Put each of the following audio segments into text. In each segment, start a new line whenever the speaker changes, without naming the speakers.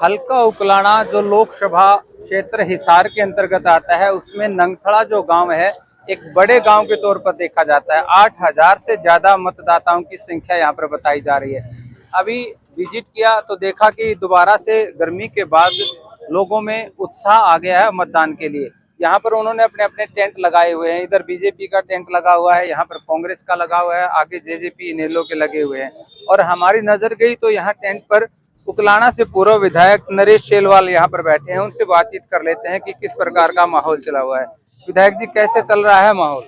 हल्का उकलाना जो लोकसभा क्षेत्र हिसार के अंतर्गत आता है, उसमें नंगथड़ा जो गांव है एक बड़े गांव के तौर पर देखा जाता है। 8,000 से ज्यादा मतदाताओं की संख्या यहां पर बताई जा रही है। अभी विजिट किया तो देखा कि दोबारा से गर्मी के बाद लोगों में उत्साह आ गया है मतदान के लिए। यहाँ पर उन्होंने अपने अपने टेंट लगाए हुए हैं। इधर बीजेपी का टेंट लगा हुआ है, यहाँ पर कांग्रेस का लगा हुआ है, आगे जेजेपी इनेलो के लगे हुए हैं। और हमारी नजर गई तो यहाँ टेंट पर उकलाना से पूर्व विधायक नरेश शेलवाल यहाँ पर बैठे हैं। उनसे बातचीत कर लेते हैं कि किस प्रकार का माहौल चला हुआ है। विधायक जी, कैसे चल रहा है माहौल?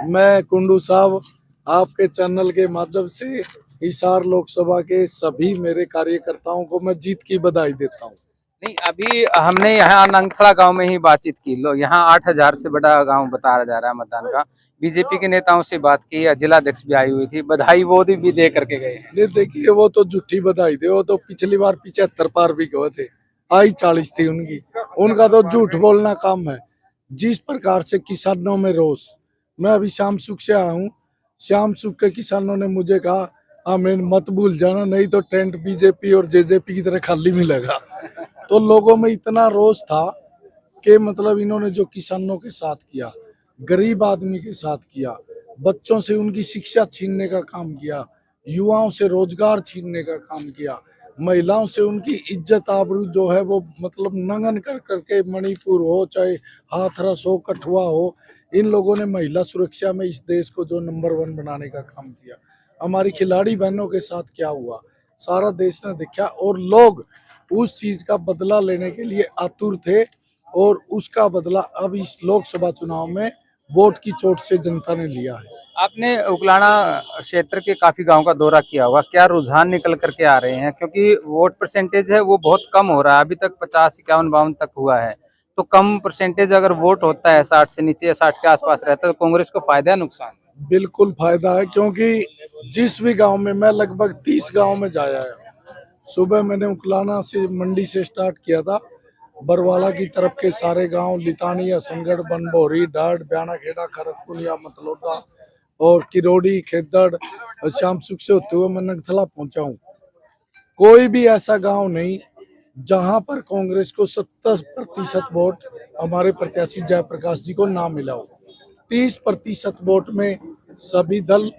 मैं कुंडू साहब आपके चैनल के माध्यम से हिसार लोकसभा के सभी मेरे कार्यकर्ताओं को मैं जीत की बधाई देता हूं।
नहीं, अभी हमने यहाँ नंगथड़ा गांव में ही बातचीत की। लो, यहाँ 8,000 से बड़ा गांव बताया जा रहा है मतदान का। बीजेपी के नेताओं से बात की, जिलाध्यक्ष भी आई हुई थी, बधाई वो भी दे करके गए हैं।
नहीं देखिए, वो तो झूठी बधाई दे। वो तो पिछली बार 75 पार भी गए थे, आई 40 थी उनकी। उनका तो झूठ बोलना काम है। जिस प्रकार से किसानों में रोष, मैं अभी श्याम सुख से आया हूँ। श्याम सुख के किसानों ने मुझे कहा, हमें मत भूल जाना, नहीं तो टेंट बीजेपी और जेजेपी की तरह खाली मिलेगा। तो लोगों में इतना रोष था कि मतलब इन्होंने जो किसानों के साथ किया, गरीब आदमी के साथ किया, बच्चों से उनकी शिक्षा छीनने का काम किया, युवाओं से रोजगार छीनने का काम किया, महिलाओं से उनकी इज्जत आबरू जो है वो मतलब नंगन कर करके, मणिपुर हो चाहे हाथरस हो, कठुआ हो, इन लोगों ने महिला सुरक्षा में इस देश को जो नंबर 1 बनाने का काम किया। हमारी खिलाड़ी बहनों के साथ क्या हुआ सारा देश ने देखा, और लोग उस चीज का बदला लेने के लिए आतुर थे। और उसका बदला अब इस लोकसभा चुनाव में वोट की चोट से जनता ने लिया है।
आपने उकलाना क्षेत्र के काफी गांव का दौरा किया होगा, क्या रुझान निकल करके आ रहे हैं? क्योंकि वोट परसेंटेज है वो बहुत कम हो रहा है, अभी तक 50, 51, 52 तक हुआ है। तो कम परसेंटेज अगर वोट होता है, 60 से नीचे या 60 के आसपास रहता है, तो कांग्रेस को फायदा है नुकसान?
बिल्कुल फायदा है, क्योंकि जिस भी गांव में मैं लगभग 30 गांव में जाया है। सुबह मैंने उकलाना से मंडी से स्टार्ट किया था, बरवाला की तरफ के सारे गांव, लितानिया, संगड़, बनभोरी, डाड, ब्याना खेड़ा, खरगपुर, मतलोडा और किरोड़ी, खेदड़ और श्याम सुख से होते हुए मैं नंगथला पहुंचा हूं। कोई भी ऐसा गांव नहीं जहां पर कांग्रेस को 70% वोट हमारे प्रत्याशी जयप्रकाश जी को ना मिला हो। 30% वोट में सभी दल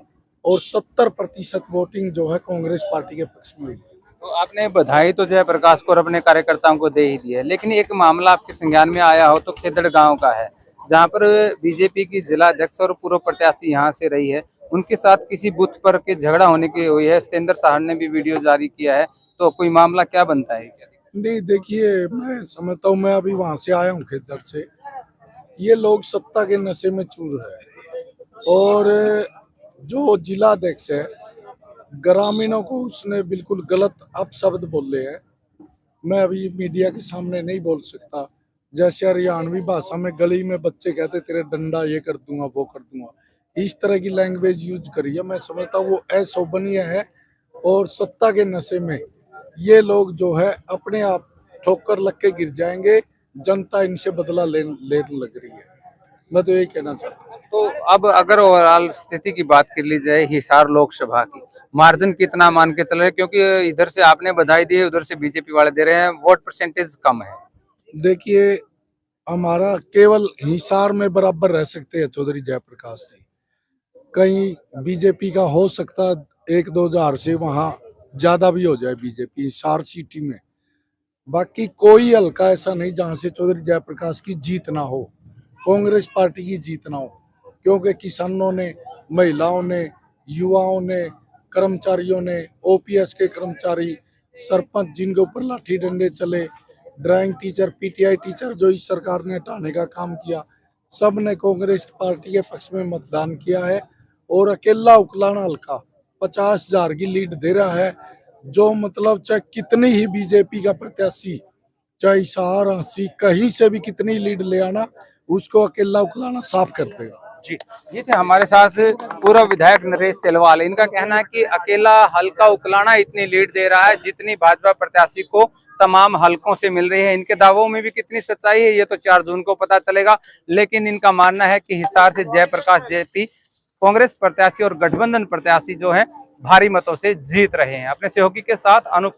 और 70% वोटिंग जो है कांग्रेस पार्टी के पक्ष में हुई।
तो आपने बधाई तो जयप्रकाश को और अपने कार्यकर्ताओं को दे ही दी है, लेकिन एक मामला आपके संज्ञान में आया हो तो खेदड़ गांव का है, जहां पर बीजेपी की जिला अध्यक्ष और पूर्व प्रत्याशी यहां से रही है, उनके साथ किसी बूथ पर के झगड़ा होने की हुई है। सतेंद्र साहब ने भी वीडियो जारी किया है, तो कोई मामला क्या बनता है क्या?
नहीं देखिए, मैं समझता हूँ, मैं अभी वहां से आया हूँ खेदड़ से। ये लोग सत्ता के नशे में चूर है, और जो जिला अध्यक्ष है ग्रामीणों को उसने बिल्कुल गलत अपशब्द बोले हैं। मैं अभी मीडिया के सामने नहीं बोल सकता। जैसे हरियाणवी भाषा में गली में बच्चे कहते तेरे डंडा ये कर दूंगा वो कर दूंगा, इस तरह की लैंग्वेज यूज करी है। मैं समझता हूँ वो अशोभनीय है, और सत्ता के नशे में ये लोग जो है अपने आप ठोकर लग के गिर जाएंगे। जनता इनसे बदला लेने लग रही है। मैं तो यही कहना चाहता हूँ।
तो अब अगर ओवरऑल स्थिति की बात कर ली जाए हिसार लोकसभा की, मार्जिन कितना मान के चल रहे हैं? क्योंकि इधर से आपने बधाई दी है, उधर से बीजेपी वाले दे रहे हैं, वोट परसेंटेज कम है।
देखिए, हमारा केवल हिसार में बराबर रह सकते हैं चौधरी जयप्रकाश जी। कहीं बीजेपी का हो सकता 1-2 हजार से वहां ज्यादा भी हो जाए बीजेपी हिसार सिटी में। बाकी कोई हल्का ऐसा नहीं जहां से चौधरी जयप्रकाश की जीत ना हो, कांग्रेस पार्टी की जीत ना हो। क्योंकि किसानों ने, महिलाओं ने, युवाओं ने, कर्मचारियों ने, ओपीएस के कर्मचारी, सरपंच जिनके ऊपर लाठी डंडे चले, ड्राइंग टीचर, पीटीआई टीचर जो इस सरकार ने हटाने का काम किया, सब ने कांग्रेस पार्टी के पक्ष में मतदान किया है। और अकेला उकलाना हल्का 50,000 की लीड दे रहा है, जो मतलब चाहे कितनी ही बीजेपी का प्रत्याशी, चाहे हिसार, हंसी, कहीं से भी कितनी लीड ले आना, उसको अकेला उकलाना साफ कर देगा।
जी, ये थे हमारे साथ पूर्व विधायक नरेश सेलवाल। इनका कहना है कि अकेला हल्का उकलाना इतनी लीड दे रहा है जितनी भाजपा प्रत्याशी को तमाम हलकों से मिल रही है। इनके दावों में भी कितनी सच्चाई है ये तो 4 जून को पता चलेगा, लेकिन इनका मानना है कि हिसार से जयप्रकाश जेपी कांग्रेस प्रत्याशी और गठबंधन प्रत्याशी जो है भारी मतों से जीत रहे हैं। अपने सहयोगी के साथ अनुप